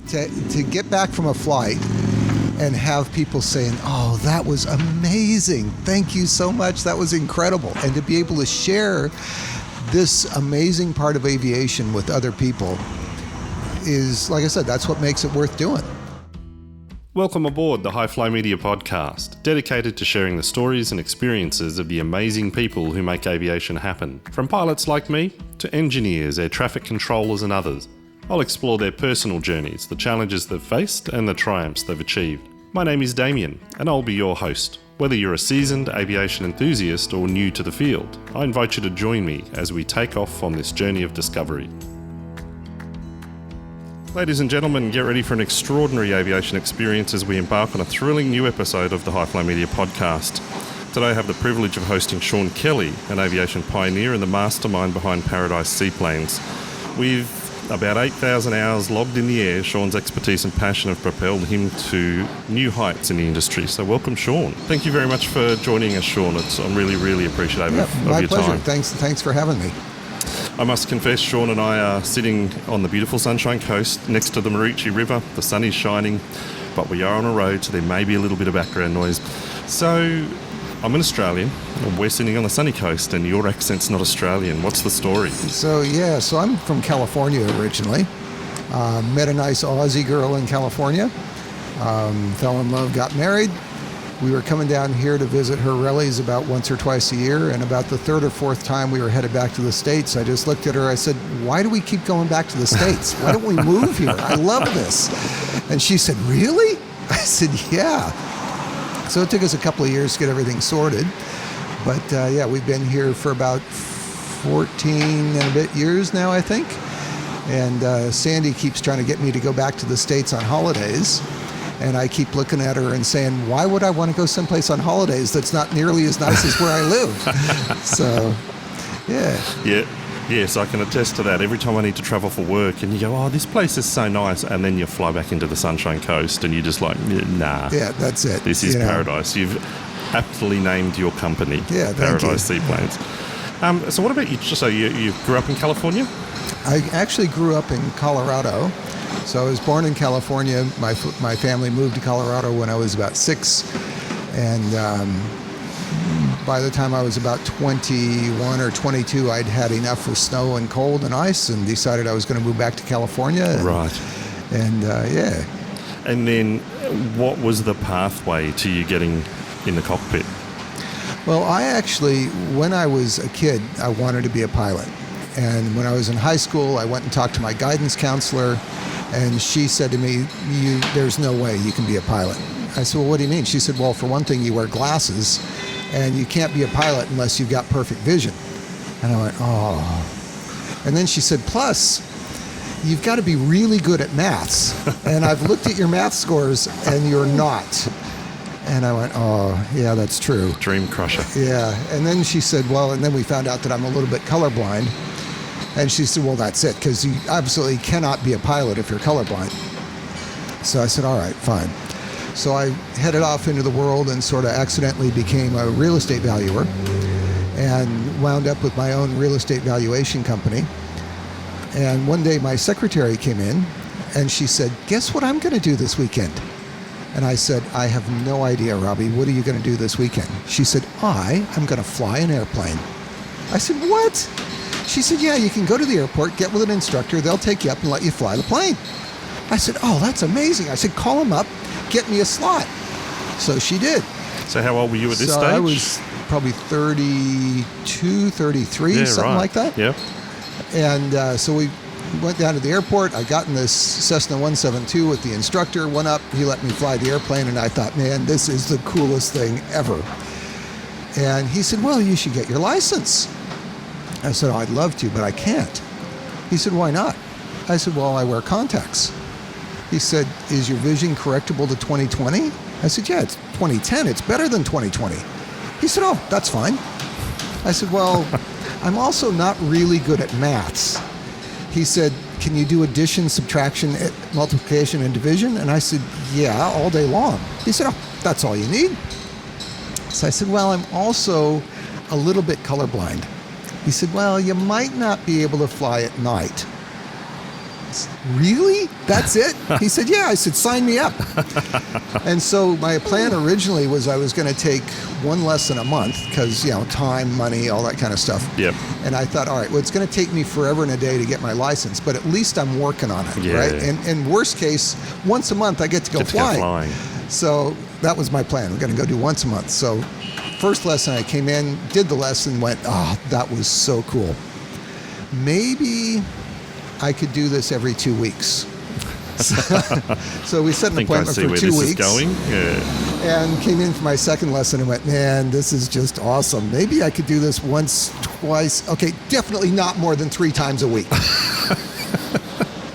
to get back from a flight and have people saying, "Oh, that was amazing. Thank you so much. That was incredible." And to be able to share this amazing part of aviation with other people is, like I said, that's what makes it worth doing. Welcome aboard the HiflyMedia podcast, dedicated to sharing the stories and experiences of the amazing people who make aviation happen. From pilots like me to engineers, air traffic controllers and others. I'll explore their personal journeys, the challenges they've faced and the triumphs they've achieved. My name is Damien and I'll be your host. Whether you're a seasoned aviation enthusiast or new to the field, I invite you to join me as we take off on this journey of discovery. Ladies and gentlemen, get ready for an extraordinary aviation experience as we embark on a thrilling new episode of the HiflyMedia podcast. Today I have the privilege of hosting Shawn Kelly, an aviation pioneer and the mastermind behind Paradise Seaplanes. With about 8,000 hours logged in the air, Shawn's expertise and passion have propelled him to new heights in the industry. So welcome, Shawn. Thank you very much for joining us, Shawn. I'm really appreciative of your time. My pleasure. Thanks for having me. I must confess, Shawn and I are sitting on the beautiful Sunshine Coast next to the Maroochy River. The sun is shining, but we are on a road, so there may be a little bit of background noise. So, I'm an Australian, and we're sitting on the sunny coast, and your accent's not Australian. What's the story? So I'm from California originally. Met a nice Aussie girl in California. Fell in love, got married. We were coming down here to visit her rallies about once or twice a year, and about the third or fourth time we were headed back to the States, I just looked at her, I said, "Why do we keep going back to the States? Why don't we move here? I love this." And she said, "Really?" I said, "Yeah." So it took us a couple of years to get everything sorted, but we've been here for about 14 and a bit years now, I think, and Sandy keeps trying to get me to go back to the States on holidays. And I keep looking at her and saying, "Why would I want to go someplace on holidays that's not nearly as nice as where I live?" So, yeah. Yes, I can attest to that. Every time I need to travel for work and you go, "Oh, this place is so nice," and then you fly back into the Sunshine Coast and you're just like, "Nah. Yeah, that's it. This is paradise." You've aptly named your company, Paradise Seaplanes. So what about you? So you grew up in California? I actually grew up in Colorado. So I was born in California. My family moved to Colorado when I was about 6, and by the time I was about 21 or 22, I'd had enough for snow and cold and ice, and decided I was going to move back to California. Right. And And then, what was the pathway to you getting in the cockpit? Well, when I was a kid, I wanted to be a pilot. And when I was in high school, I went and talked to my guidance counselor, and she said to me, "There's no way you can be a pilot." I said, "Well, what do you mean?" She said, "Well, for one thing, you wear glasses, and you can't be a pilot unless you've got perfect vision." And I went, "Oh." And then she said, "Plus, you've got to be really good at maths, and I've looked at your math scores, and you're not." And I went, "Oh, yeah, that's true." Dream crusher. Yeah. And then she said, and then we found out that I'm a little bit colorblind. And she said, "Well, that's it, because you absolutely cannot be a pilot if you're colorblind." So I said, "All right, fine." So I headed off into the world and sort of accidentally became a real estate valuer and wound up with my own real estate valuation company. And one day my secretary came in and she said, "Guess what I'm going to do this weekend?" And I said, "I have no idea, Robbie. What are you going to do this weekend?" She said, "I'm going to fly an airplane." I said, "What?" She said, "Yeah, you can go to the airport, get with an instructor, they'll take you up and let you fly the plane." I said, "Oh, that's amazing." I said, "Call them up, get me a slot." So she did. So how old were you at this stage? I was probably 32, 33, something like that. Yeah. And so we went down to the airport. I got in this Cessna 172 with the instructor, went up, he let me fly the airplane, and I thought, man, this is the coolest thing ever. And he said, "Well, you should get your license." I said, "Oh, I'd love to, but I can't." He said, "Why not?" I said, "Well, I wear contacts." He said, "Is your vision correctable to 20/20? I said, "Yeah, it's 20/10. It's better than 20/20. He said, "Oh, that's fine." I said, "Well, I'm also not really good at maths." He said, "Can you do addition, subtraction, multiplication, and division?" And I said, "Yeah, all day long." He said, "Oh, that's all you need." So I said, "Well, I'm also a little bit colorblind." He said, "Well, you might not be able to fly at night." Really? That's it? He said, yeah. I said, sign me up. And so my plan originally was I was going to take one lesson a month because, time, money, all that kind of stuff. Yep. And I thought, all right, well, it's going to take me forever and a day to get my license, but at least I'm working on it, right? And worst case, once a month I get to go flying. So that was my plan. We're going to go do once a month. So first lesson I came in, did the lesson, went, oh, that was so cool. Maybe I could do this every 2 weeks. So we set an appointment for 2 weeks. And came in for my second lesson and went, man, this is just awesome. Maybe I could do this once, twice. Okay, definitely not more than 3 times a week.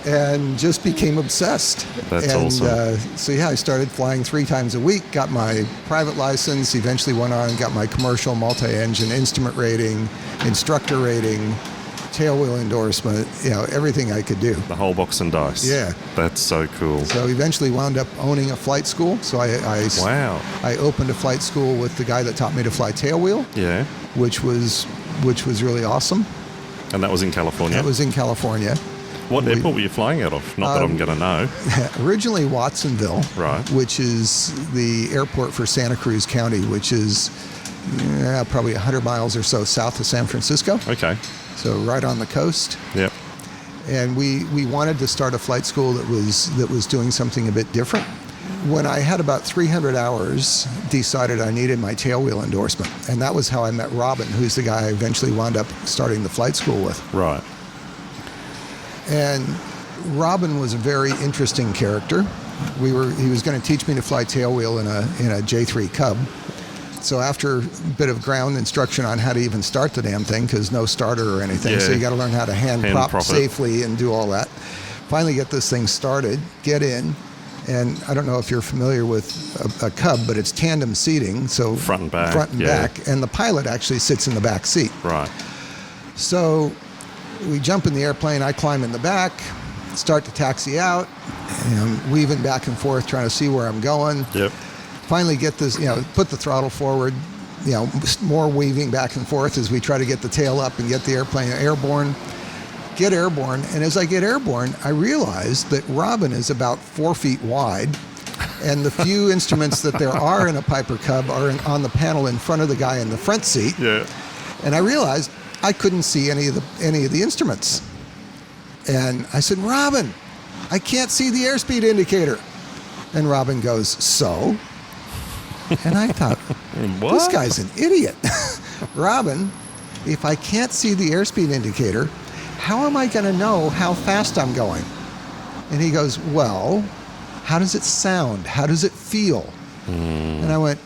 And just became obsessed. That's awesome. So I started flying 3 times a week, got my private license, eventually went on and got my commercial multi-engine instrument rating, instructor rating, tailwheel endorsement, everything I could do. The whole box and dice. Yeah. That's so cool. So eventually wound up owning a flight school. So Wow. I opened a flight school with the guy that taught me to fly tailwheel. Yeah. Which was really awesome. And that was in California? That was in California. What airport were you flying out of? Not that I'm going to know. Originally Watsonville. Right. Which is the airport for Santa Cruz County, which is probably 100 miles or so south of San Francisco. Okay. So right on the coast. Yep. And we wanted to start a flight school that was doing something a bit different. When I had about 300 hours, decided I needed my tailwheel endorsement. And that was how I met Robin, who's the guy I eventually wound up starting the flight school with. Right. And Robin was a very interesting character. He was going to teach me to fly tailwheel in a J3 Cub. So after a bit of ground instruction on how to even start the damn thing, because no starter or anything, so you got to learn how to hand prop safely and do all that. Finally get this thing started, get in, and I don't know if you're familiar with a Cub, but it's tandem seating, so front and back, and the pilot actually sits in the back seat. Right. So we jump in the airplane, I climb in the back, start to taxi out, and I'm weaving back and forth trying to see where I'm going. Yep. Finally get this, put the throttle forward, more weaving back and forth as we try to get the tail up and get the airplane airborne. Get airborne, and as I get airborne, I realize that Robin is about 4 feet wide, and the few instruments that there are in a Piper Cub are on the panel in front of the guy in the front seat. Yeah. And I realized I couldn't see any of the instruments. And I said, Robin, I can't see the airspeed indicator. And Robin goes, so? And I thought, this guy's an idiot. Robin, if I can't see the airspeed indicator, how am I going to know how fast I'm going? And he goes, well, how does it sound? How does it feel? And I went,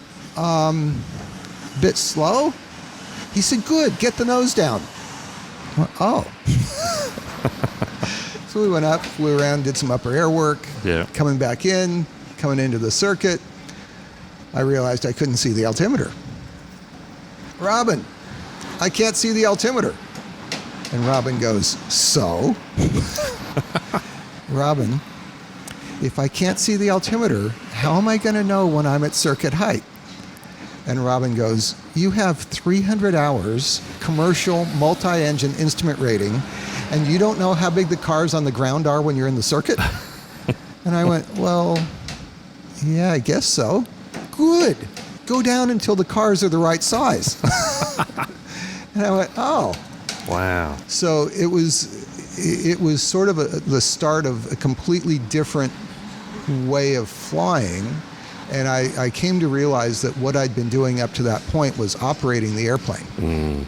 bit slow? He said, good, get the nose down. I went, oh. So we went up, flew around, did some upper air work. Yeah. Coming into the circuit, I realized I couldn't see the altimeter. Robin, I can't see the altimeter. And Robin goes, so? Robin, if I can't see the altimeter, how am I going to know when I'm at circuit height? And Robin goes, you have 300 hours commercial multi-engine instrument rating, and you don't know how big the cars on the ground are when you're in the circuit? And I went, well, yeah, I guess so. Good. Go down until the cars are the right size. And I went, oh. Wow. So it was sort of the start of a completely different way of flying. And I came to realize that what I'd been doing up to that point was operating the airplane.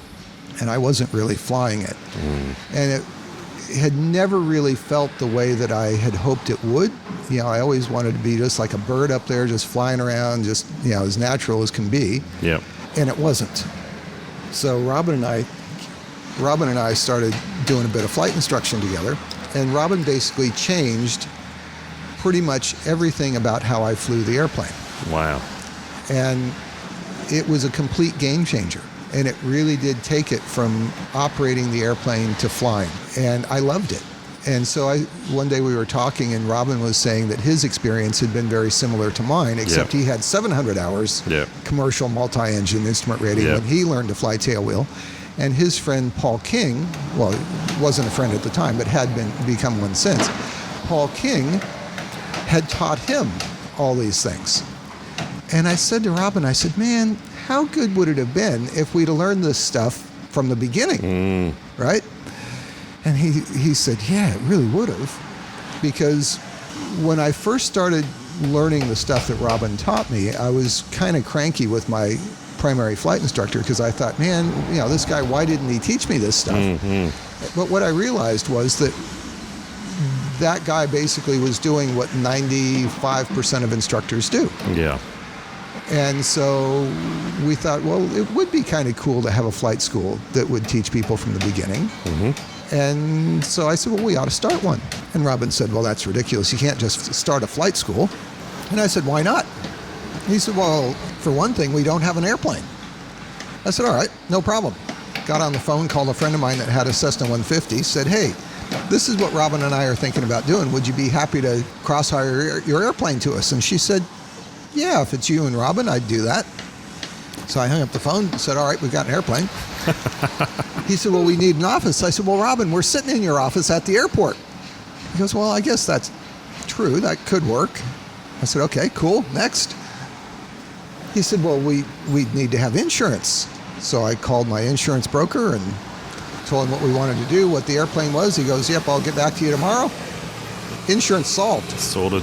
And I wasn't really flying it. And it had never really felt the way that I had hoped it would. I always wanted to be just like a bird up there, just flying around, just, as natural as can be. Yep. And it wasn't. So Robin and I started doing a bit of flight instruction together. And Robin basically changed pretty much everything about how I flew the airplane. Wow. And it was a complete game changer. And it really did take it from operating the airplane to flying. And I loved it. And so one day we were talking, and Robin was saying that his experience had been very similar to mine, except he had 700 hours commercial multi-engine instrument rating when he learned to fly tailwheel. And his friend Paul King, well, he wasn't a friend at the time, but had become one since. Paul King had taught him all these things. And I said to Robin, I said, man, how good would it have been if we'd have learned this stuff from the beginning, right? And he said, yeah, it really would have. Because when I first started learning the stuff that Robin taught me, I was kind of cranky with my primary flight instructor because I thought, man, this guy, why didn't he teach me this stuff? But what I realized was that guy basically was doing what 95% of instructors do. Yeah. And so we thought, well, it would be kind of cool to have a flight school that would teach people from the beginning. And so I said, well, we ought to start one. And Robin said, well, that's ridiculous. You can't just start a flight school. And I said, why not? He said, well, for one thing, we don't have an airplane. I said, all right, no problem. Got on the phone, called a friend of mine that had a Cessna 150, said, hey, this is what Robin and I are thinking about doing. Would you be happy to cross-hire your airplane to us? And she said, yeah, if it's you and Robin, I'd do that. So I hung up the phone and said, all right, we've got an airplane. He said, well, we need an office. I said, well, Robin, we're sitting in your office at the airport. He goes, well, I guess that's true. That could work. I said, okay, cool. Next. He said, well, we need to have insurance. So I called my insurance broker and told him what we wanted to do, what the airplane was. He goes, yep, I'll get back to you tomorrow. Insurance solved. Sorted.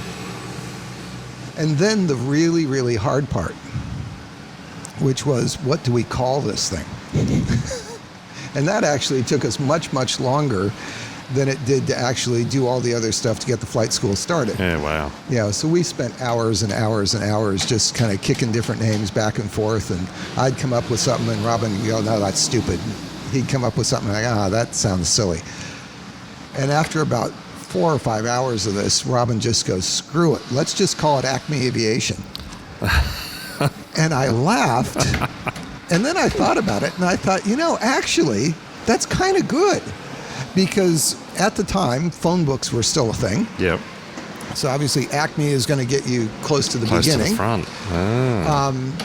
And then the really, really hard part, which was, what do we call this thing? And that actually took us much, much longer than it did to actually do all the other stuff to get the flight school started. Yeah, wow. Yeah, so we spent hours and hours and hours just kind of kicking different names back and forth, and I'd come up with something and Robin would go, no, that's stupid. He'd come up with something like, that sounds silly. And after about 4 or 5 hours of this, Robin just goes, screw it, let's just call it Acme Aviation. And I laughed, and then I thought about it, and I thought, actually, that's kind of good. Because at the time, phone books were still a thing. Yep. So obviously, Acme is going to get you close to the beginning. Close to the front.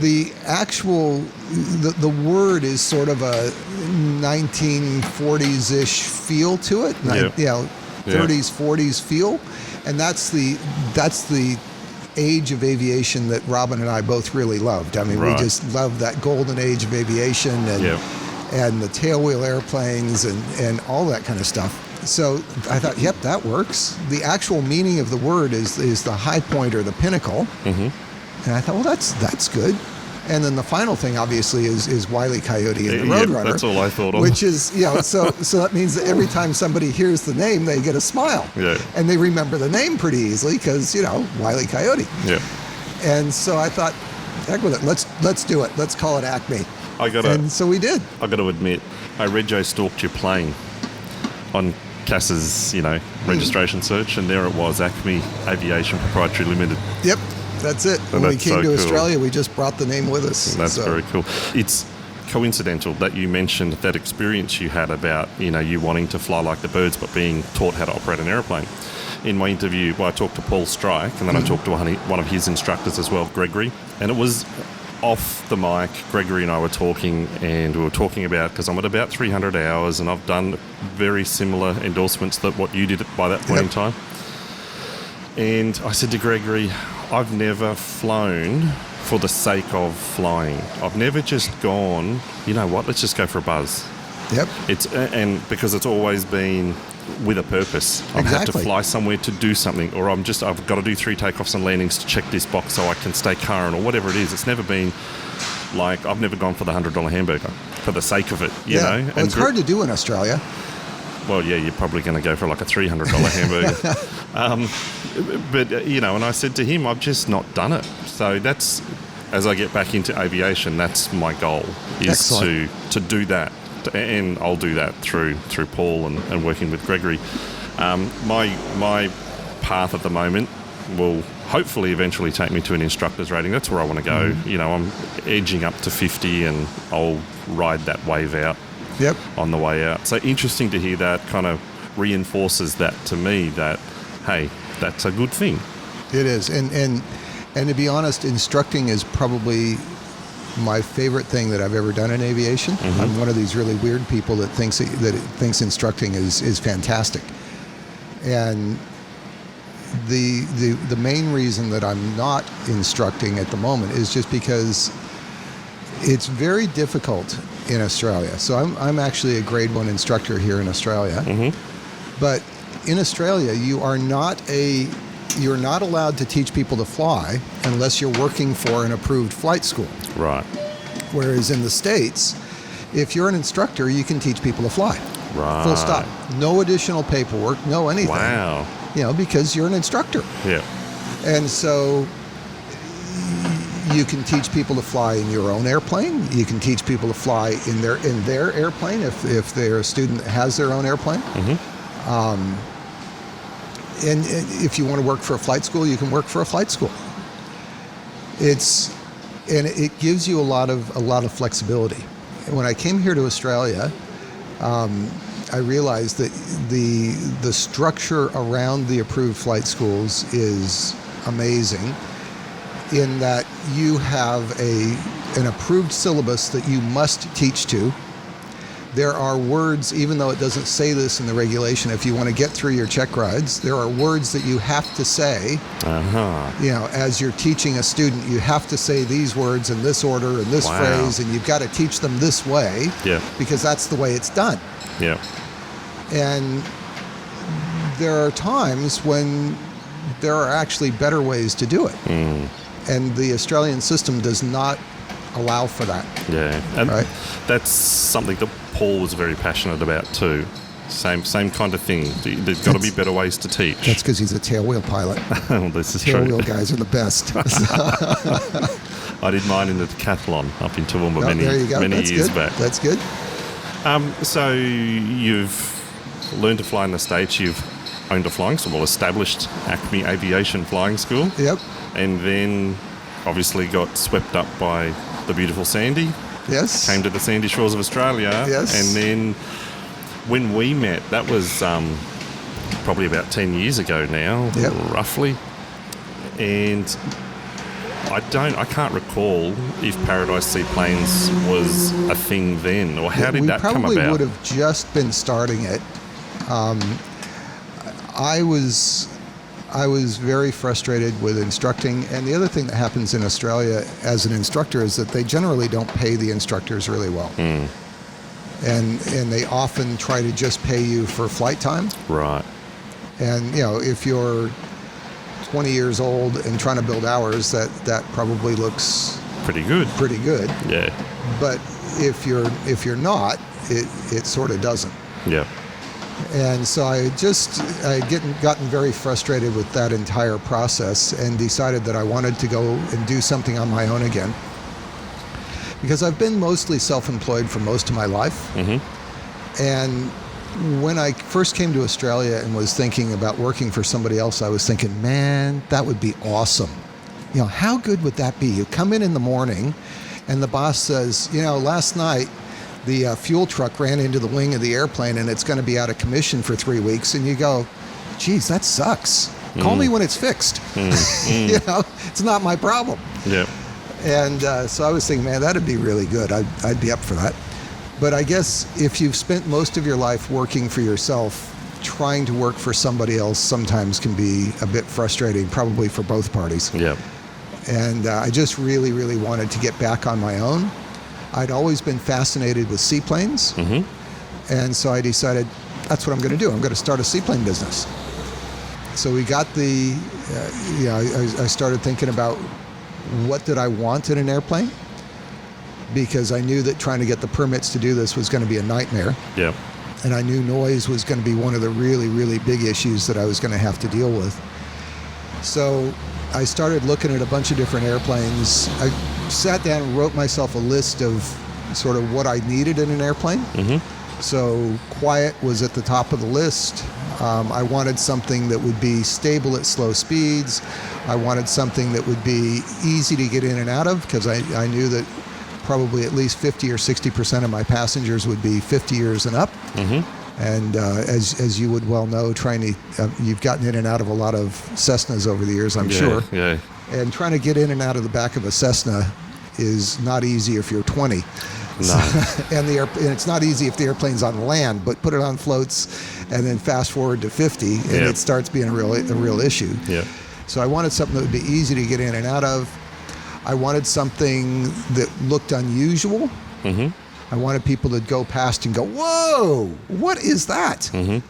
The actual, the word is sort of a 1940s-ish feel to it. Yep. 30s, 40s feel. And that's the age of aviation that Robin and I both really loved. I mean, Right. we just loved that golden age of aviation and the tailwheel airplanes and all that kind of stuff. So I thought, yep, that works. The actual meaning of the word is the high point or the pinnacle. And I thought, well, that's good. And then the final thing, obviously, is Wile E. Coyote and the Roadrunner. That's all I thought of. Which is, so that means that every time somebody hears the name, they get a smile. Yeah. And they remember the name pretty easily because, Wile E. Coyote. Yeah. And so I thought, heck with it, let's do it. Let's call it Acme. And so we did. I got to admit, I rego stalked your plane on Cass's, registration search, and there it was, Acme Aviation Proprietary Limited. Yep, that's it. When we came to Australia, we just brought the name with us. That's very cool. It's coincidental that you mentioned that experience you had about, you wanting to fly like the birds, but being taught how to operate an airplane. In my interview, I talked to Paul Strike, and then I talked to one of his instructors as well, Gregory, and it was off the mic. Gregory and I were talking, and we were talking about, because I'm at about 300 hours and I've done very similar endorsements that what you did by that point in time. And I said to Gregory, I've never flown for the sake of flying. I've never just gone, you know what, let's just go for a buzz. Yep. And because it's always been with a purpose. I've had to fly somewhere to do something, or I've got to do 3 takeoffs and landings to check this box so I can stay current, or whatever it is. It's never been like, I've never gone for the $100 hamburger for the sake of it, you know. Well, it's hard to do in Australia. Well, yeah, you're probably going to go for like a $300 hamburger. But, and I said to him, I've just not done it. So that's, as I get back into aviation, that's my goal, is to do that. And I'll do that through Paul and working with Gregory. My path at the moment will hopefully eventually take me to an instructor's rating. That's where I want to go. I'm edging up to 50, and I'll ride that wave out on the way out. So interesting to hear that. Kind of reinforces that to me, that, hey, that's a good thing. It is. And to be honest, instructing is probably my favorite thing that I've ever done in aviation. I'm one of these really weird people that thinks instructing is fantastic. And the main reason that I'm not instructing at the moment is just because it's very difficult in Australia. So I'm actually a grade 1 instructor here in Australia. But in Australia, you're not allowed to teach people to fly unless you're working for an approved flight school. Right. Whereas in the States, if you're an instructor, you can teach people to fly. Right. Full stop. No additional paperwork, no anything. Wow. Because you're an instructor. Yeah. And so you can teach people to fly in your own airplane. You can teach people to fly in their airplane if they're a student that has their own airplane. And if you want to work for a flight school, you can work for a flight school. It gives you a lot of flexibility. When I came here to Australia, I realized that the structure around the approved flight schools is amazing, in that you have an approved syllabus that you must teach to. There are words, even though it doesn't say this in the regulation, if you want to get through your check rides, there are words that you have to say. As you're teaching a student, you have to say these words in this order and this phrase, and you've got to teach them this way, because that's the way it's done. Yeah. And there are times when there are actually better ways to do it. And the Australian system does not allow for that. Yeah. And right? That's something that Paul was very passionate about too. Same kind of thing. There's got to be better ways to teach. That's because he's a tailwheel pilot. Well, this is true. Tailwheel guys are the best. I did mine in the decathlon up in Toowoomba many years back. That's good. So you've learned to fly in the States. You've owned a flying school, established Acme Aviation Flying School. Yep. And then obviously got swept up by the beautiful Sandy. Yes. Came to the sandy shores of Australia. Yes. And then when we met, that was probably about 10 years ago now, roughly. And I can't recall if Paradise Seaplanes was a thing then, or how did that come about? We probably would have just been starting it. I was very frustrated with instructing, and the other thing that happens in Australia as an instructor is that they generally don't pay the instructors really well. And they often try to just pay you for flight time. Right. And if you're 20 years old and trying to build hours, that probably looks pretty good. Yeah. But if you're not, it sort of doesn't. Yeah. And so I had gotten very frustrated with that entire process and decided that I wanted to go and do something on my own again. Because I've been mostly self-employed for most of my life. And when I first came to Australia and was thinking about working for somebody else, I was thinking, man, that would be awesome. How good would that be? You come in the morning and the boss says, last night, the fuel truck ran into the wing of the airplane and it's going to be out of commission for 3 weeks. And you go, geez, that sucks. Call me when it's fixed. It's not my problem. Yeah. And so I was thinking, man, that'd be really good. I'd be up for that. But I guess if you've spent most of your life working for yourself, trying to work for somebody else sometimes can be a bit frustrating, probably for both parties. Yeah. And I just really, really wanted to get back on my own. I'd always been fascinated with seaplanes, and so I decided that's what I'm going to do. I'm going to start a seaplane business. So we got I started thinking about what did I want in an airplane, because I knew that trying to get the permits to do this was going to be a nightmare. Yeah. And I knew noise was going to be one of the really, really big issues that I was going to have to deal with. So I started looking at a bunch of different airplanes. I sat down and wrote myself a list of sort of what I needed in an airplane. So quiet was at the top of the list. I wanted something that would be stable at slow speeds. I wanted something that would be easy to get in and out of, because I knew that probably at least 50 or 60% of my passengers would be 50 years and up. And as you would well know, you've gotten in and out of a lot of Cessnas over the years, I'm sure. Yeah. And trying to get in and out of the back of a Cessna is not easy if you're 20. No. And it's not easy if the airplane's on land, but put it on floats and then fast forward to 50 and it starts being a real issue. Yeah. So I wanted something that would be easy to get in and out of. I wanted something that looked unusual. Mm-hmm. I wanted people to go past and go, whoa, what is that? Mm-hmm.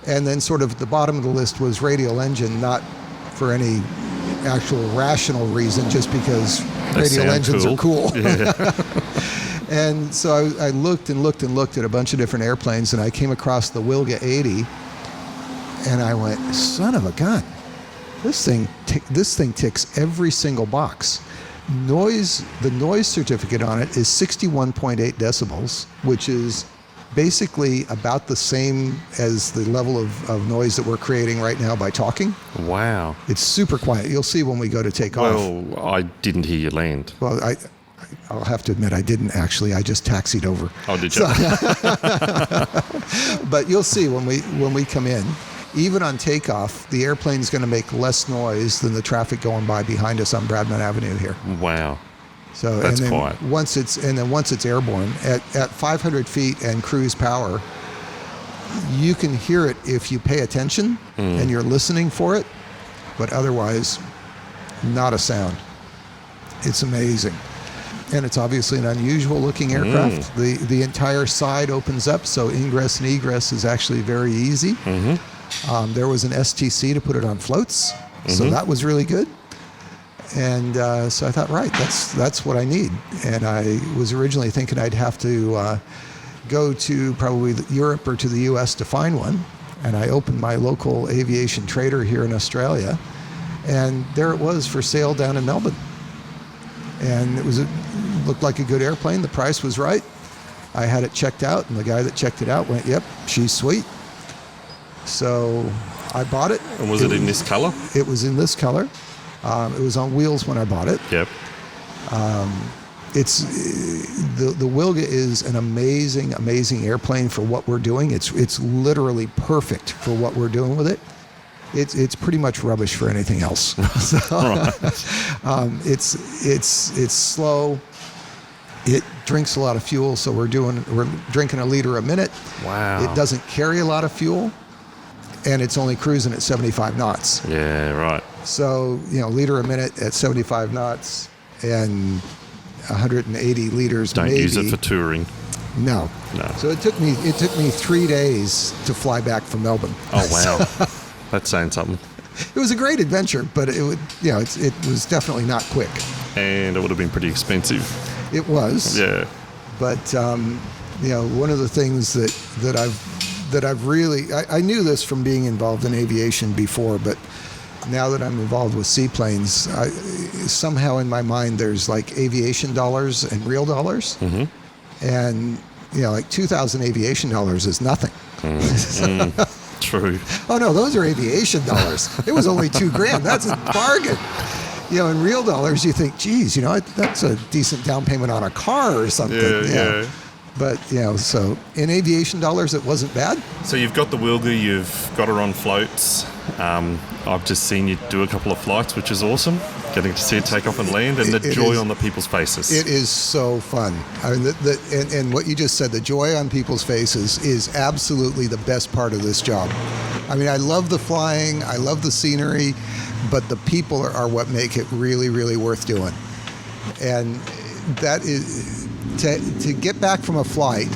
And then sort of at the bottom of the list was radial engine, not for any actual rational reason, just because radial engines are cool. Yeah. And so I looked and looked and looked at a bunch of different airplanes, and I came across the Wilga 80, and I went, son of a gun, this thing ticks every single box. The noise certificate on it is 61.8 decibels, which is basically about the same as the level of noise that we're creating right now by talking. Wow. It's super quiet. You'll see when we go to take off. Well, I didn't hear you land. Well, I'll have to admit I didn't actually. I just taxied over. Oh, did you? But you'll see when we come in, even on takeoff, the airplane's going to make less noise than the traffic going by behind us on Bradman Avenue here. Wow. So that's and then quiet. Once it's airborne at 500 feet and cruise power, you can hear it if you pay attention and you're listening for it, but otherwise, not a sound. It's amazing. And it's obviously an unusual looking aircraft. The entire side opens up, so ingress and egress is actually very easy. Mm-hmm. There was an STC to put it on floats, so that was really good. And so I thought, right, that's what I need. And I was originally thinking I'd have to go to probably Europe or to the US to find one. And I opened my local aviation trader here in Australia, and there it was for sale down in Melbourne. And it looked like a good airplane. The price was right. I had it checked out, and the guy that checked it out went, yep, she's sweet. So I bought it. And was it in this color? It was in this color. It was on wheels when I bought it. Yep. It's the Wilga is an amazing airplane for what we're doing. It's literally perfect for what we're doing with it. It's pretty much rubbish for anything else. So, it's slow. It drinks a lot of fuel, so we're drinking a liter a minute. Wow. It doesn't carry a lot of fuel, and it's only cruising at 75 knots. Yeah, right. So, liter a minute at 75 knots and 180 liters Don't maybe. use it for touring. No. So it took me 3 days to fly back from Melbourne. Oh, wow. That's saying something. It was a great adventure, but it was definitely not quick. And it would have been pretty expensive. It was. Yeah. But one of the things that I've really I knew this from being involved in aviation before, but now that I'm involved with seaplanes, somehow in my mind there's like aviation dollars and real dollars, and like 2,000 aviation dollars is nothing. True. Oh no, those are aviation dollars. It was only $2,000. That's a bargain. In real dollars, you think, geez, that's a decent down payment on a car or something. Yeah. But so in aviation dollars, it wasn't bad. So you've got the Wilga, you've got her on floats. I've just seen you do a couple of flights, which is awesome. Getting to see it take off and land, and the joy on the people's faces. It is so fun. I mean, and what you just said, the joy on people's faces is absolutely the best part of this job. I mean, I love the flying, I love the scenery, but the people are what make it really, really worth doing. And that is to get back from a flight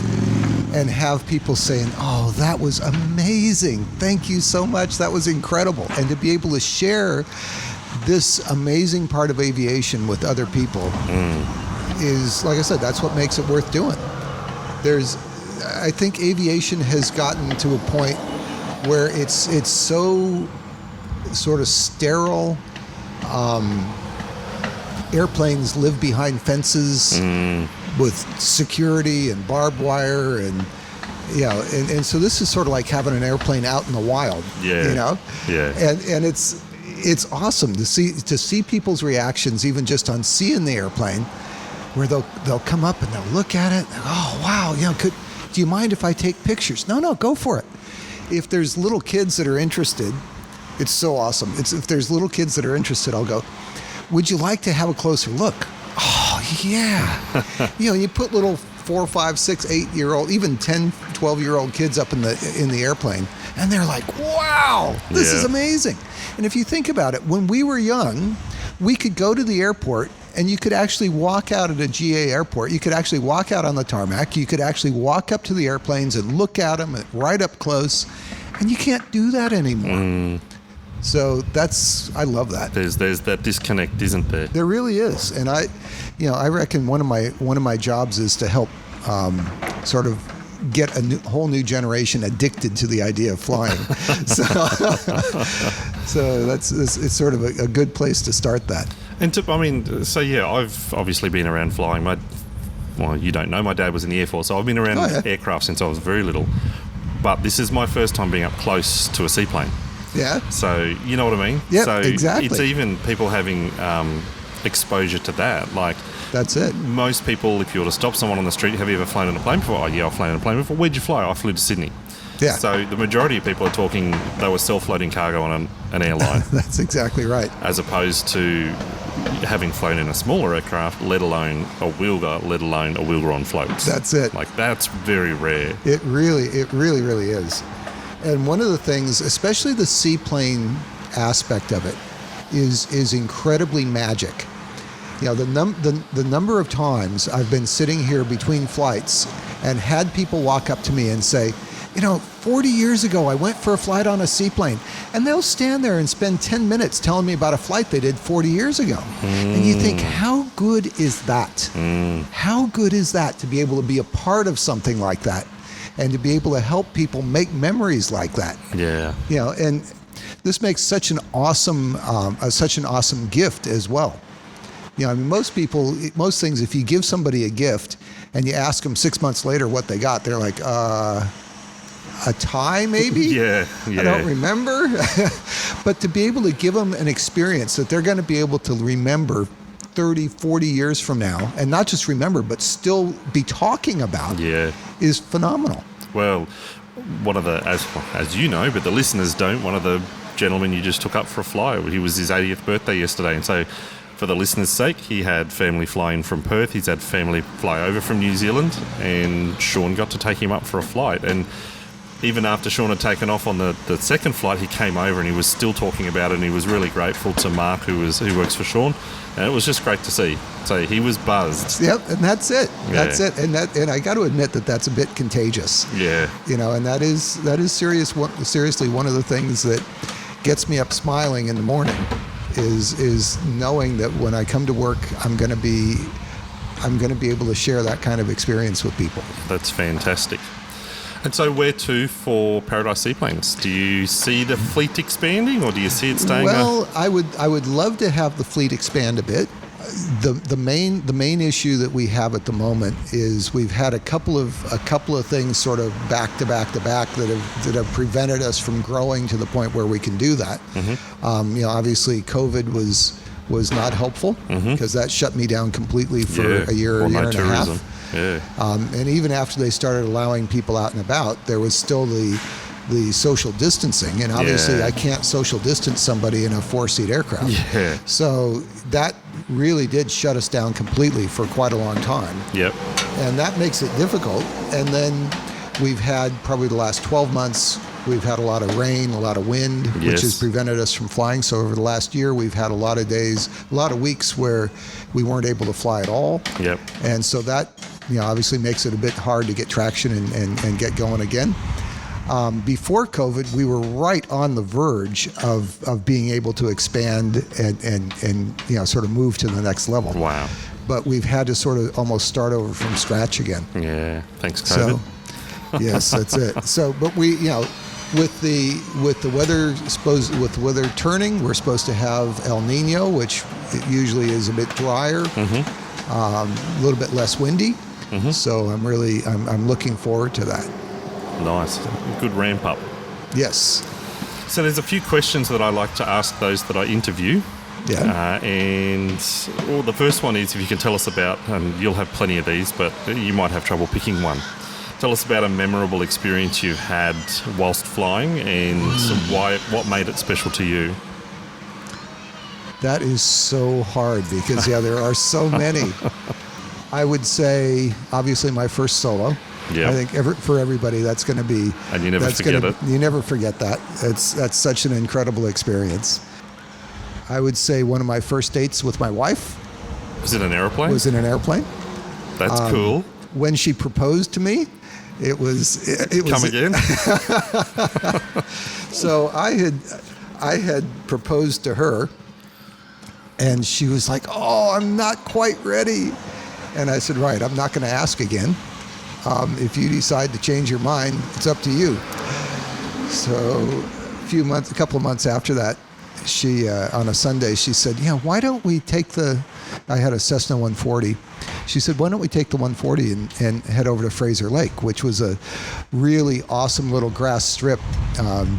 and have people saying, oh, that was amazing. Thank you so much. That was incredible. And to be able to share this amazing part of aviation with other people is, like I said, that's what makes it worth doing. I think aviation has gotten to a point where it's so sort of sterile. Airplanes live behind fences with security and barbed wire and so this is sort of like having an airplane out in the wild. Yeah. And it's awesome to see people's reactions even just on seeing the airplane, where they'll come up and they'll look at it and, oh wow, do you mind if I take pictures? No, go for it. If there's little kids that are interested, it's so awesome. If there's little kids that are interested, I'll go, would you like to have a closer look? Oh Yeah. You put little 4, 5, 6, 8-year-old, even 10, 12-year-old kids up in the airplane, and they're like, wow, this is amazing. And if you think about it, when we were young, we could go to the airport and you could actually walk out at a GA airport. You could actually walk out on the tarmac. You could actually walk up to the airplanes and look at them right up close. And you can't do that anymore. So I love that. There's that disconnect, isn't there? There really is. And I reckon one of my jobs is to help sort of get a whole new generation addicted to the idea of flying. So it's sort of a good place to start that. And I've obviously been around flying. You don't know, my dad was in the Air Force, so I've been around aircraft since I was very little. But this is my first time being up close to a seaplane. Yeah. So, you know what I mean? Yeah, so exactly. It's even people having exposure to that. Like, that's it. Most people, if you were to stop someone on the street, have you ever flown in a plane before? Oh, yeah, I've flown in a plane before. Where'd you fly? I flew to Sydney. Yeah. So the majority of people are talking they were self-loading cargo on an airline. That's exactly right. As opposed to having flown in a smaller aircraft, let alone a Wilga on floats. That's it. Like, that's very rare. It really is. And one of the things, especially the seaplane aspect of it, is incredibly magic. The number of times I've been sitting here between flights and had people walk up to me and say, 40 years ago I went for a flight on a seaplane, and they'll stand there and spend 10 minutes telling me about a flight they did 40 years ago. And you think, how good is that? How good is that to be able to be a part of something like that and to be able to help people make memories like that? Yeah. And this makes such an awesome gift as well. Most things, if you give somebody a gift and you ask them 6 months later what they got, they're like, a tie maybe? Yeah. I don't remember. But to be able to give them an experience that they're going to be able to remember 30, 40 years from now, and not just remember, but still be talking about, is phenomenal. Well, one of the, as you know, but the listeners don't, one of the gentlemen you just took up for a fly, he was his 80th birthday yesterday, and so for the listeners' sake, he had family flying from Perth, he's had family fly over from New Zealand, and Shawn got to take him up for a flight. And even after Shawn had taken off on the second flight, he came over and he was still talking about it, and he was really grateful to Mark, who works for Shawn, and it was just great to see. So he was buzzed. Yep, and that's it. That's it. And I got to admit that's a bit contagious. Yeah. And that is seriously one of the things that gets me up smiling in the morning is knowing that when I come to work, I'm going to be able to share that kind of experience with people. That's fantastic. And so where to for Paradise Seaplanes? Do you see the fleet expanding, or do you see it staying? Well, I would love to have the fleet expand a bit. The main issue that we have at the moment is we've had a couple of things sort of back to back that have prevented us from growing to the point where we can do that. Obviously COVID was not helpful because that shut me down completely for a year and a half. Yeah. And even after they started allowing people out and about, there was still the social distancing, and obviously I can't social distance somebody in a 4-seat aircraft. Yeah. So that really did shut us down completely for quite a long time. Yep. And that makes it difficult. And then we've had probably the last 12 months, we've had a lot of rain, a lot of wind, which has prevented us from flying. So over the last year, we've had a lot of days, a lot of weeks where we weren't able to fly at all. Yep. And so that, obviously makes it a bit hard to get traction and get going again. Before COVID, we were right on the verge of being able to expand and sort of move to the next level. Wow. But we've had to sort of almost start over from scratch again. Yeah. Thanks, COVID. So, yes, that's it. So, but we, with the weather turning, we're supposed to have El Nino, which usually is a bit drier, a little bit less windy. So I'm looking forward to that. Nice. Good ramp up. Yes. So there's a few questions that I like to ask those that I interview. Yeah. The first one is if you can tell us about, and you'll have plenty of these, but you might have trouble picking one. Tell us about a memorable experience you've had whilst flying and what made it special to you. That is so hard because, there are so many. I would say, obviously, my first solo. Yeah. I think for everybody, that's going to be... And you never forget it. You never forget that. That's such an incredible experience. I would say one of my first dates with my wife... Was it an airplane? Was in an airplane. That's cool. When she proposed to me, it was... Come again? So I had proposed to her, and she was like, "Oh, I'm not quite ready." And I said, "Right, I'm not going to ask again. If you decide to change your mind, it's up to you." So a couple of months after that, she on a Sunday, she said, "Why don't we take I had a Cessna 140. She said, "Why don't we take the 140 and head over to Fraser Lake," which was a really awesome little grass strip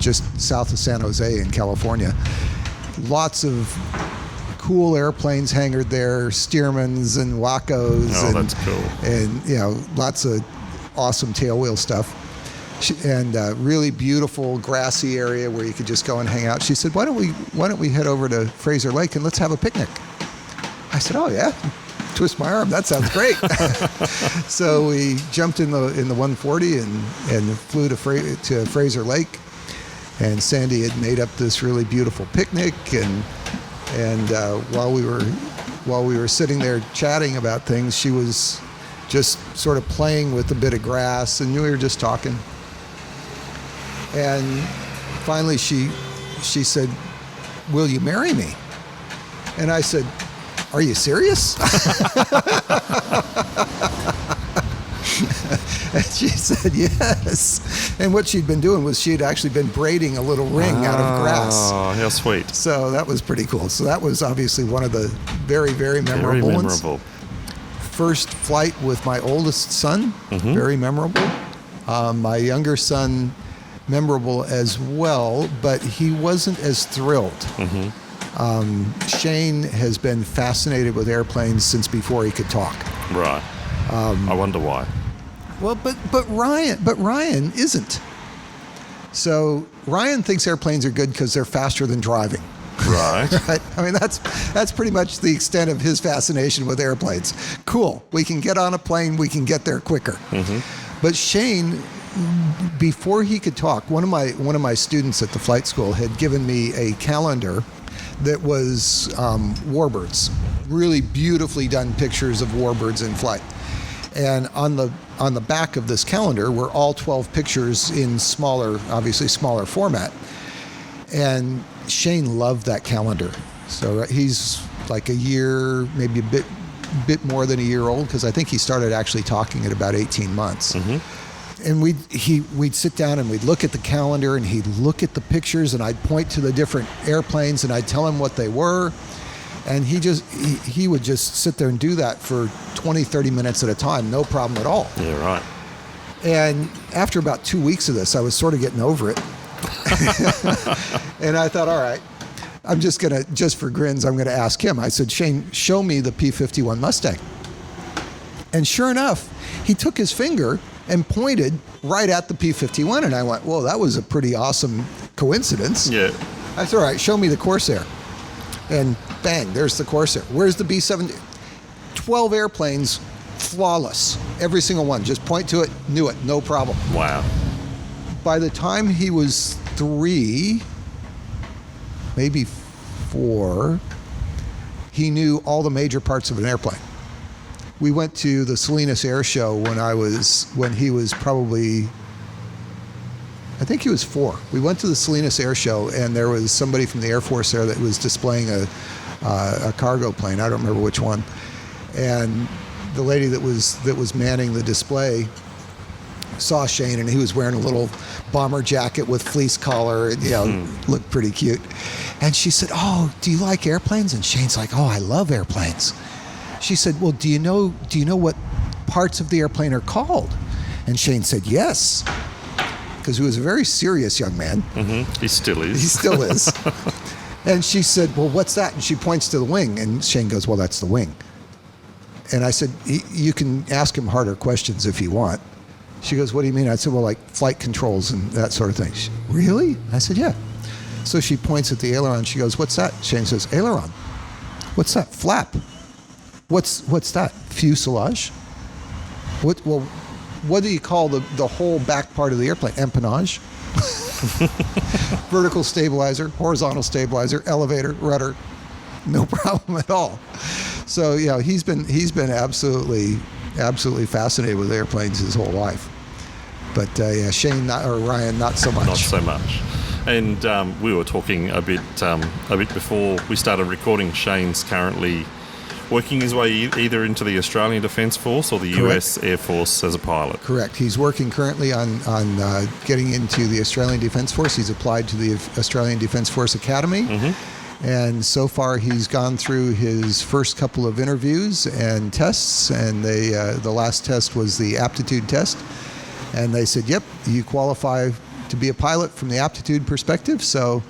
just south of San Jose in California. Lots of cool airplanes hangared there, Stearmans and Wacos. Oh, that's cool. And, lots of awesome tailwheel stuff. And really beautiful grassy area where you could just go and hang out. She said, why don't we head over to Fraser Lake and let's have a picnic? I said, "Oh yeah, twist my arm. That sounds great." So we jumped in the 140 and flew to Fraser Lake. And Sandy had made up this really beautiful picnic. And while we were sitting there chatting about things, she was just sort of playing with a bit of grass, and we were just talking. And finally, she said, "Will you marry me?" And I said, "Are you serious?" And she said, "Yes." And what she'd been doing was she had actually been braiding a little ring out of grass. Oh, how sweet. So that was pretty cool. So that was obviously one of the very, very memorable ones. First flight with my oldest son, very memorable. My younger son, memorable as well, but he wasn't as thrilled. Shane has been fascinated with airplanes since before he could talk. Right. I wonder why. Well, but Ryan isn't. So Ryan thinks airplanes are good because they're faster than driving. Right. Right. I mean, that's pretty much the extent of his fascination with airplanes. Cool. We can get on a plane. We can get there quicker. But Shane, before he could talk, one of my students at the flight school had given me a calendar that was warbirds, really beautifully done pictures of warbirds in flight. And on the back of this calendar were all 12 pictures in obviously smaller format. And Shane loved that calendar. So he's like a year, maybe a bit more than a year old, because I think he started actually talking at about 18 months. And we'd sit down and we'd look at the calendar, and he'd look at the pictures, and I'd point to the different airplanes and I'd tell him what they were. And he would just sit there and do that for 20, 30 minutes at a time, no problem at all. Yeah, right. And after about 2 weeks of this, I was sort of getting over it. And I thought, all right, just for grins, I'm gonna ask him. I said, "Shane, show me the P-51 Mustang." And sure enough, he took his finger and pointed right at the P-51, and I went, "Whoa, that was a pretty awesome coincidence." Yeah. I said, "All right, show me the Corsair." And bang, there's the Corsair. Where's the B-7? 12 airplanes, flawless. Every single one. Just point to it, knew it, no problem. Wow. By the time he was 3, maybe 4, he knew all the major parts of an airplane. We went to the Salinas Air Show when he was probably, I think he was 4. We went to the Salinas Air Show, and there was somebody from the Air Force there that was displaying a cargo plane. I don't remember which one. And the lady that was manning the display saw Shane, and he was wearing a little bomber jacket with fleece collar, and looked pretty cute. And she said, "Oh, do you like airplanes?" And Shane's like, "Oh, I love airplanes." She said, "Well, do you know what parts of the airplane are called?" And Shane said, "Yes," because he was a very serious young man. He still is. He still is. And she said, "Well, what's that?" And she points to the wing, and Shane goes, "Well, that's the wing." And I said, "You can ask him harder questions if you want." She goes, "What do you mean?" I said, "Well, like flight controls and that sort of thing." She, "Really?" I said, "Yeah." So she points at the aileron. She goes, "What's that?" Shane says, "Aileron." What's that? Flap. What's that? Fuselage. What do you call the whole back part of the airplane? Empennage. Vertical stabilizer, horizontal stabilizer, elevator, rudder. No problem at all. So he's been absolutely fascinated with airplanes his whole life. But Shane or Ryan, not so much. Not so much. And we were talking a bit before we started recording. Shane's currently working his way either into the Australian Defence Force or the US Air Force as a pilot. Correct. He's working currently on getting into the Australian Defence Force. He's applied to the Australian Defence Force Academy. Mm-hmm. And so far he's gone through his first couple of interviews and tests. And the last test was the aptitude test. And they said, yep, you qualify to be a pilot from the aptitude perspective. So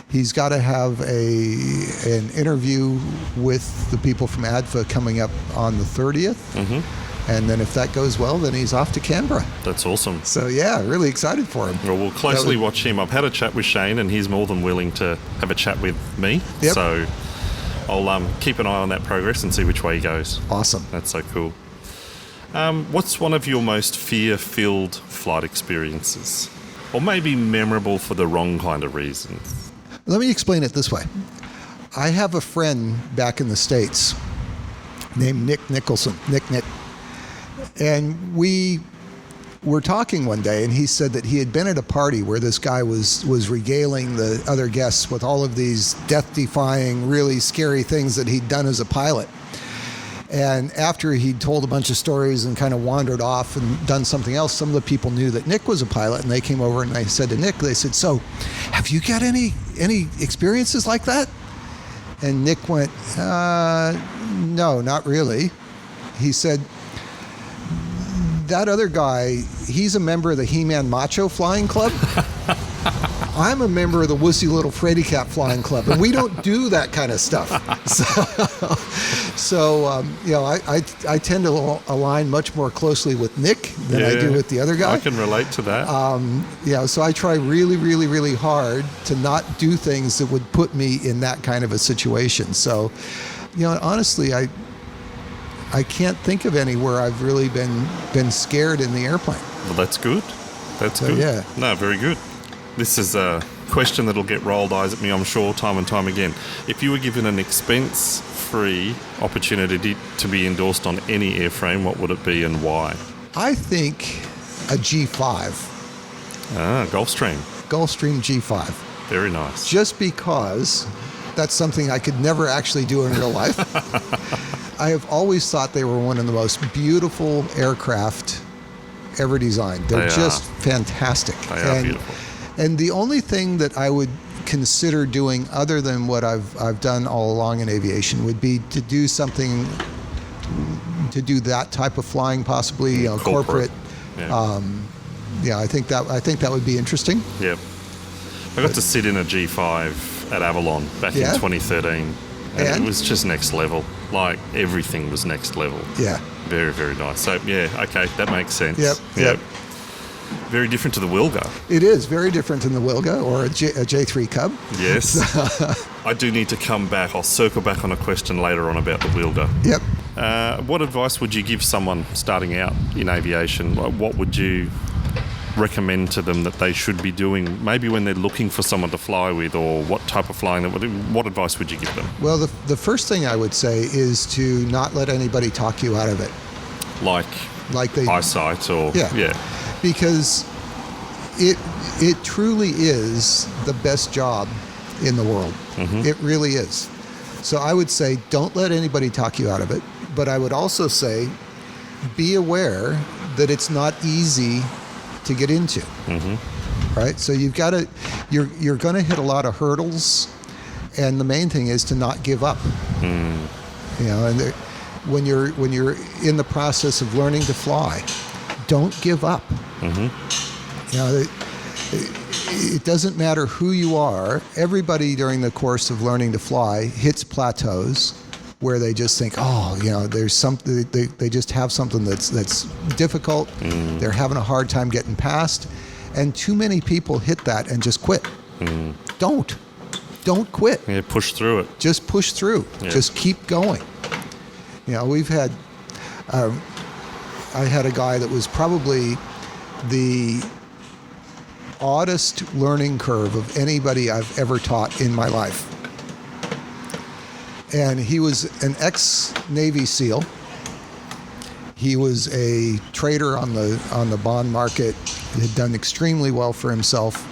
he's got to have an interview with the people from ADFA coming up on the 30th. Mm-hmm. And then if that goes well, then he's off to Canberra. That's awesome. So, really excited for him. Well, we'll closely watch him. I've had a chat with Shane, and he's more than willing to have a chat with me. Yep. So I'll keep an eye on that progress and see which way he goes. Awesome. That's so cool. What's one of your most fear-filled flight experiences? Or maybe memorable for the wrong kind of reasons? Let me explain it this way. I have a friend back in the States named Nick Nicholson. Nick. And we were talking one day, and he said that he had been at a party where this guy was regaling the other guests with all of these death-defying, really scary things that he'd done as a pilot. And after he'd told a bunch of stories and kind of wandered off and done something else, some of the people knew that Nick was a pilot, and they came over and they said to Nick, they said, so have you got any experiences like that? And Nick went, no, not really. He said, that other guy, he's a member of the He-Man Macho Flying Club. I'm a member of the Wussy Little Freddy Cat Flying Club, and we don't do that kind of stuff. So I tend to align much more closely with Nick than I do with the other guy. I can relate to that. So I try really, really, really hard to not do things that would put me in that kind of a situation. So, honestly, I can't think of any where I've really been scared in the airplane. Well, that's good. That's good. Yeah. No, very good. This is a question that'll get rolled eyes at me, I'm sure, time and time again. If you were given an expense-free opportunity to be endorsed on any airframe, what would it be and why? I think a G5. Gulfstream. Gulfstream G5. Very nice. Just because that's something I could never actually do in real life. I have always thought they were one of the most beautiful aircraft ever designed. They're just fantastic. They are beautiful. And the only thing that I would consider doing other than what I've done all along in aviation would be to do something, to do that type of flying, possibly corporate. Yeah. I think that would be interesting. Yep. I got to sit in a G5 at Avalon back in 2013. And it was just next level. Like, everything was next level. Yeah. Very, very nice. So, okay, that makes sense. Yep. Very different to the Wilga. It is very different than the Wilga or a J3 Cub. Yes. I do need to come back. I'll circle back on a question later on about the Wilga. Yep. What advice would you give someone starting out in aviation? What would you recommend to them that they should be doing, maybe when they're looking for someone to fly with, or what type of flying? What advice would you give them? Well, the first thing I would say is to not let anybody talk you out of it. Like the eyesight or... Yeah. Because it truly is the best job in the world. Mm-hmm. It really is. So I would say don't let anybody talk you out of it. But I would also say be aware that it's not easy to get into. Mm-hmm. Right? So you've got to, you're going to hit a lot of hurdles, and the main thing is to not give up. And when you're in the process of learning to fly, don't give up. Mm-hmm. It doesn't matter who you are. Everybody during the course of learning to fly hits plateaus where they just think, there's something. They just have something that's difficult. They're having a hard time getting past, and too many people hit that and just quit. Don't don't quit. Yeah, push through it. Just push through. Yeah. Just keep going. We've had, I had a guy that was probably the oddest learning curve of anybody I've ever taught in my life. And he was an ex-Navy SEAL. He was a trader on the bond market. He had done extremely well for himself.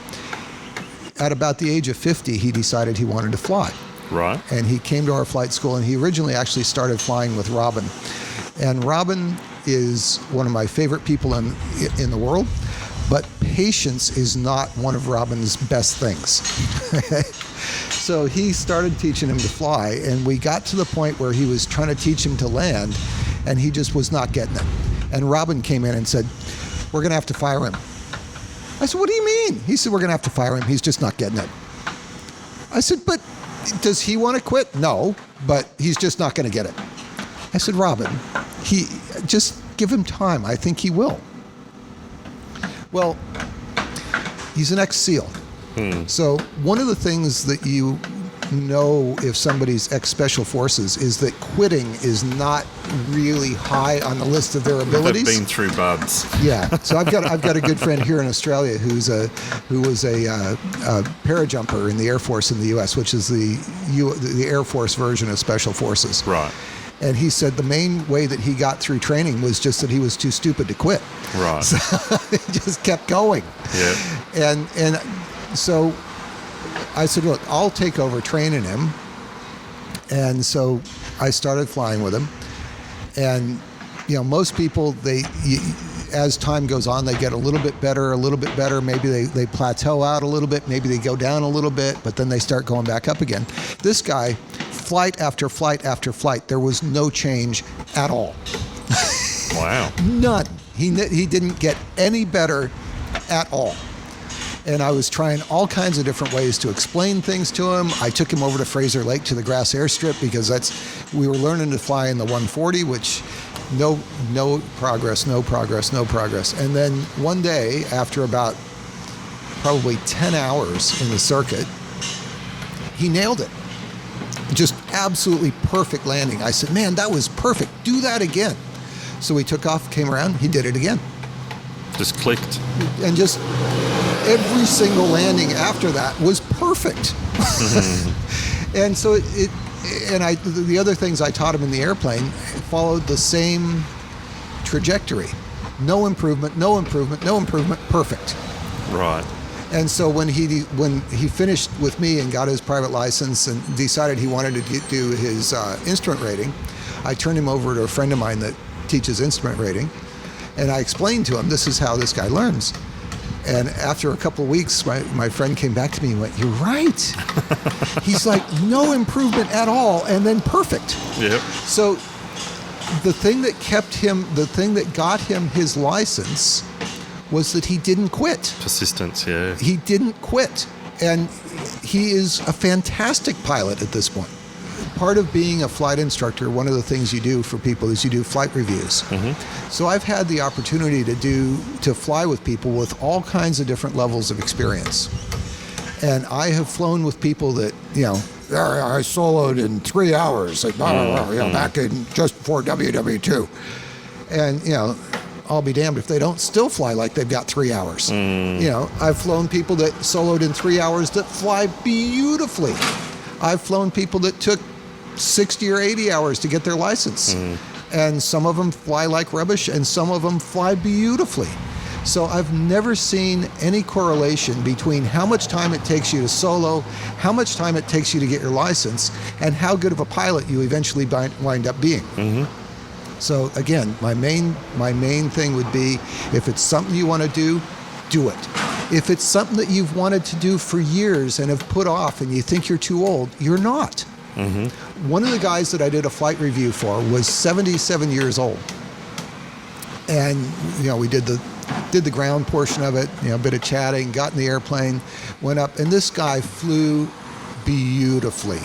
At about the age of 50, he decided he wanted to fly. Right. And he came to our flight school, and he originally actually started flying with Robin. And Robin is one of my favorite people in the world, but patience is not one of Robin's best things. So he started teaching him to fly, and we got to the point where he was trying to teach him to land, and he just was not getting it. And Robin came in and said, "We're going to have to fire him." I said, "What do you mean?" He said, "We're going to have to fire him. He's just not getting it." I said, "But does he want to quit?" "No, but he's just not going to get it." I said, "Robin, just give him time. I think he will." Well, he's an ex-SEAL. So one of the things that you know if somebody's ex-special forces is that quitting is not really high on the list of their abilities. They've been through buds. Yeah. So I've got a good friend here in Australia who was a parajumper in the Air Force in the U.S., which is the Air Force version of Special Forces. Right. And he said the main way that he got through training was just that he was too stupid to quit. Right. So he just kept going. Yeah. And so I said, "Look, I'll take over training him." And so I started flying with him. And, most people, as time goes on, they get a little bit better. Maybe they plateau out a little bit. Maybe they go down a little bit, but then they start going back up again. This guy, flight after flight after flight, there was no change at all. Wow. None. He didn't get any better at all. And I was trying all kinds of different ways to explain things to him. I took him over to Fraser Lake to the grass airstrip because we were learning to fly in the 140, which no progress. And then one day, after about probably 10 hours in the circuit, he nailed it. Just absolutely perfect landing. I said, "Man, that was perfect. Do that again." So he took off, came around, he did it again. Just clicked. And just every single landing after that was perfect. And so the other things I taught him in the airplane followed the same trajectory. No improvement, perfect. Right. And so when he finished with me and got his private license and decided he wanted to do his instrument rating, I turned him over to a friend of mine that teaches instrument rating, and I explained to him, this is how this guy learns. And after a couple of weeks, my friend came back to me and went, "You're right." He's like, no improvement at all, and then perfect. Yep. So the thing that got him his license was that he didn't quit. Persistence, yeah. He didn't quit. And he is a fantastic pilot at this point. Part of being a flight instructor, one of the things you do for people is you do flight reviews. Mm-hmm. So I've had the opportunity to fly with people with all kinds of different levels of experience. And I have flown with people that, I soloed in 3 hours, back in just before WW2. And, I'll be damned if they don't still fly like they've got 3 hours. I've flown people that soloed in 3 hours that fly beautifully. I've flown people that took 60 or 80 hours to get their license. And some of them fly like rubbish and some of them fly beautifully. So I've never seen any correlation between how much time it takes you to solo, how much time it takes you to get your license, and how good of a pilot you eventually wind up being. Mm-hmm. So again, my main thing would be, if it's something you want to do it. If it's something that you've wanted to do for years and have put off and you think you're too old, you're not. Mm-hmm. One of the guys that I did a flight review for was 77 years old. And, we did the ground portion of it, a bit of chatting, got in the airplane, went up, and this guy flew beautifully.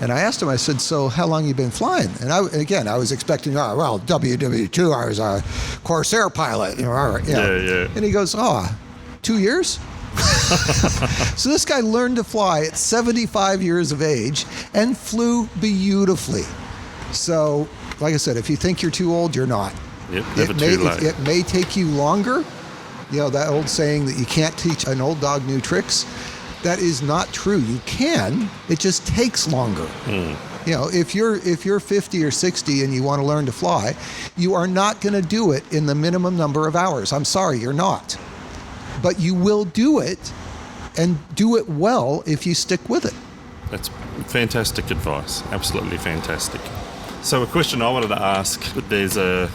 And I asked him, I said, "So how long you been flying?" And I was expecting, WW2, I was a Corsair pilot. Yeah. And he goes, 2 years? So this guy learned to fly at 75 years of age and flew beautifully. So, like I said, if you think you're too old, you're not. Yep, never too late. It may take you longer. You know, that old saying that you can't teach an old dog new tricks. That is not true. You can. It just takes longer. You know, if you're 50 or 60 and you want to learn to fly, you are not going to do it in the minimum number of hours. I'm sorry, you're not. But you will do it, and do it well if you stick with it. That's fantastic advice. Absolutely fantastic. So a question I wanted to ask, there's a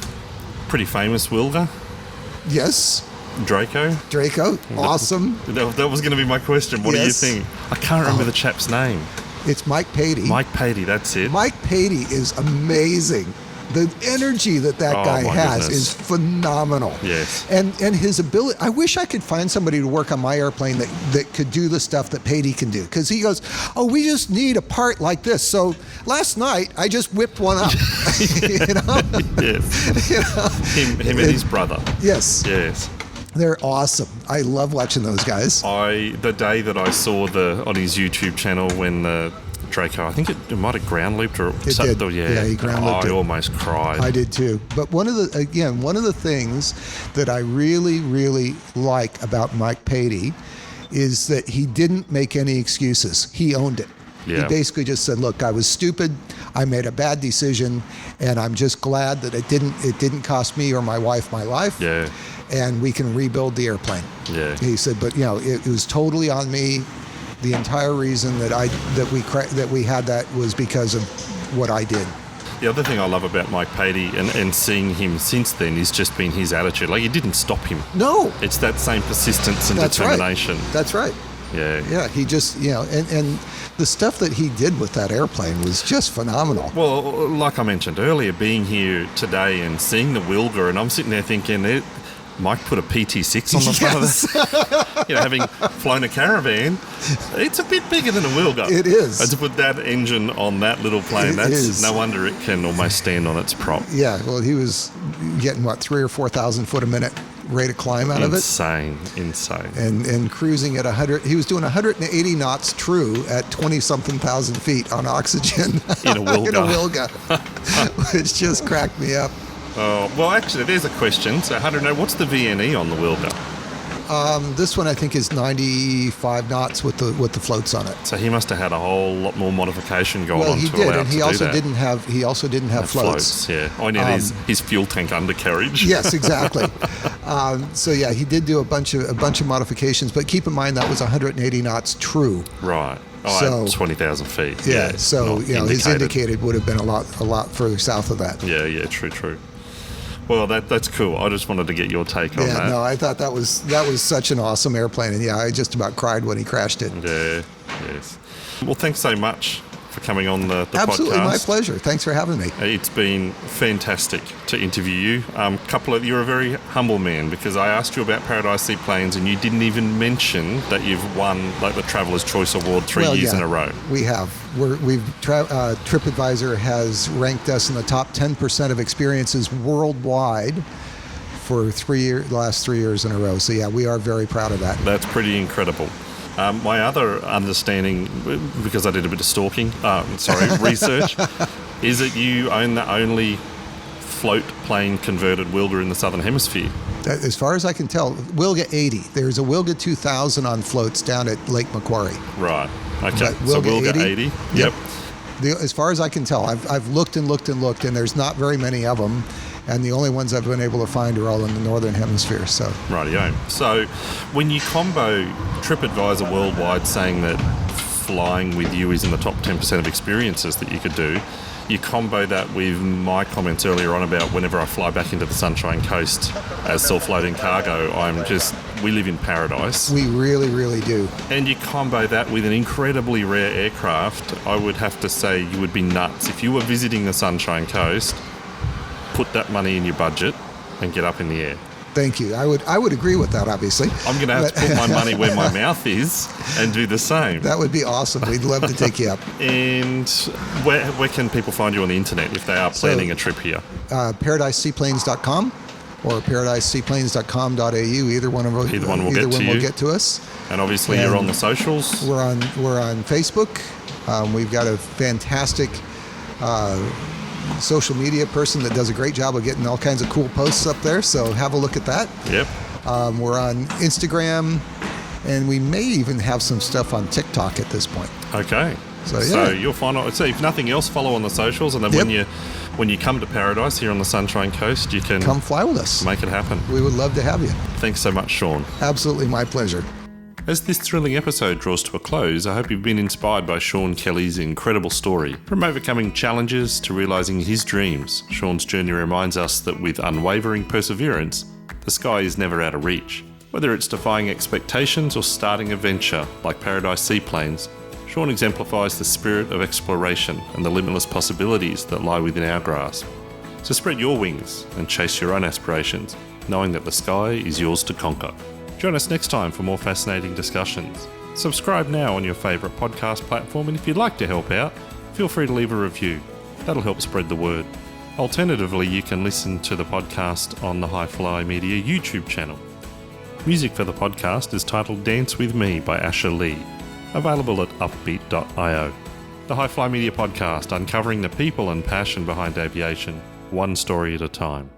pretty famous Wilga. Yes. Draco, awesome. That was going to be my question. What do you think? I can't remember the chap's name. It's Mike Patey. Mike Patey, that's it. Mike Patey is amazing. The energy that guy has is phenomenal. Yes. And his ability, I wish I could find somebody to work on my airplane that could do the stuff that Patey can do. Because he goes, we just need a part like this. So last night, I just whipped one up. You know? Yes. You know? Him and his brother. Yes. Yes. They're awesome. I love watching those guys. The day that I saw on his YouTube channel when the Draco, I think it might have ground looped or it something. did. Yeah, he ground looped. I almost cried. I did too. But one of the things that I really, really like about Mike Patey is that he didn't make any excuses. He owned it. Yeah. He basically just said, "Look, I was stupid. I made a bad decision, and I'm just glad that it didn't cost me or my wife my life." Yeah. And we can rebuild the airplane. Yeah. He said, but it was totally on me. The entire reason that we had that was because of what I did. The other thing I love about Mike Patey and seeing him since then is just been his attitude. Like, it didn't stop him. No. It's that same persistence and That's determination. Right. That's right. Yeah. Yeah, he just, and the stuff that he did with that airplane was just phenomenal. Well, like I mentioned earlier, being here today and seeing the Wilga, and I'm sitting there thinking, Mike put a PT6 on the front of that. Having flown a Caravan, it's a bit bigger than a Wilga. It is. And to put that engine on that little plane, no wonder it can almost stand on its prop. Yeah, well, he was getting, 3,000 or 4,000 foot a minute rate of climb out of it. Insane. And cruising at 100, he was doing 180 knots true at 20-something thousand feet on oxygen. In a Wilga. Which just cracked me up. Well, actually, there's a question. So, 100, what's the VNE on the Wilga? This one I think is 95 knots with the floats on it. So he must have had a whole lot more modification going on to allow to do that. Well, he did, and he also didn't have floats. Yeah, I know his fuel tank undercarriage. Yes, exactly. So yeah, he did do a bunch of modifications, but keep in mind that was 180 knots true. Right. So, at 20,000 feet. Yeah. So his indicated would have been a lot further south of that. Yeah. True. Well, that's cool. I just wanted to get your take on that. Yeah, no, I thought that was such an awesome airplane, and I just about cried when he crashed it. Yeah, yes. Well, thanks so much for coming on the podcast. Absolutely, my pleasure. Thanks for having me. It's been fantastic to interview you. You're a very humble man, because I asked you about Paradise Seaplanes and you didn't even mention that you've won the Traveller's Choice Award 3 years in a row. We have. TripAdvisor has ranked us in the top 10% of experiences worldwide for the last 3 years in a row. So yeah, we are very proud of that. That's pretty incredible. My other understanding, because I did a bit of stalking, research, is that you own the only float plane converted Wilga in the Southern Hemisphere. As far as I can tell, Wilga 80. There's a Wilga 2000 on floats down at Lake Macquarie. Right. Okay. But so Wilga 80? Yep. As far as I can tell, I've looked and there's not very many of them. And the only ones I've been able to find are all in the Northern Hemisphere. So. Rightio. So when you combo TripAdvisor worldwide saying that flying with you is in the top 10% of experiences that you could do, you combo that with my comments earlier on about whenever I fly back into the Sunshine Coast as self-loading cargo, we live in paradise. We really, really do. And you combo that with an incredibly rare aircraft, I would have to say you would be nuts. If you were visiting the Sunshine Coast, put that money in your budget and get up in the air. Thank you. I would agree with that, obviously. I'm going to have to put my money where my mouth is and do the same. That would be awesome. We'd love to take you up. And where can people find you on the internet if they are planning a trip here? ParadiseSeaplanes.com. or paradiseseaplanes.com.au. Either one will get to us. And obviously you're on the socials. We're on Facebook. We've got a fantastic social media person that does a great job of getting all kinds of cool posts up there. So have a look at that. Yep. We're on Instagram, and we may even have some stuff on TikTok at this point. Okay. So you'll find out. So if nothing else, follow on the socials, and then when you come to Paradise here on the Sunshine Coast, you can come fly with us. Make it happen. We would love to have you. Thanks so much, Shawn. Absolutely, my pleasure. As this thrilling episode draws to a close, I hope you've been inspired by Shawn Kelly's incredible story. From overcoming challenges to realising his dreams, Shawn's journey reminds us that with unwavering perseverance, the sky is never out of reach. Whether it's defying expectations or starting a venture like Paradise Seaplanes, Shawn exemplifies the spirit of exploration and the limitless possibilities that lie within our grasp. So spread your wings and chase your own aspirations, knowing that the sky is yours to conquer. Join us next time for more fascinating discussions. Subscribe now on your favourite podcast platform, and if you'd like to help out, feel free to leave a review. That'll help spread the word. Alternatively, you can listen to the podcast on the HiflyMedia YouTube channel. Music for the podcast is titled Dance With Me by Asher Lee, available at upbeat.io. The HiflyMedia podcast, uncovering the people and passion behind aviation, one story at a time.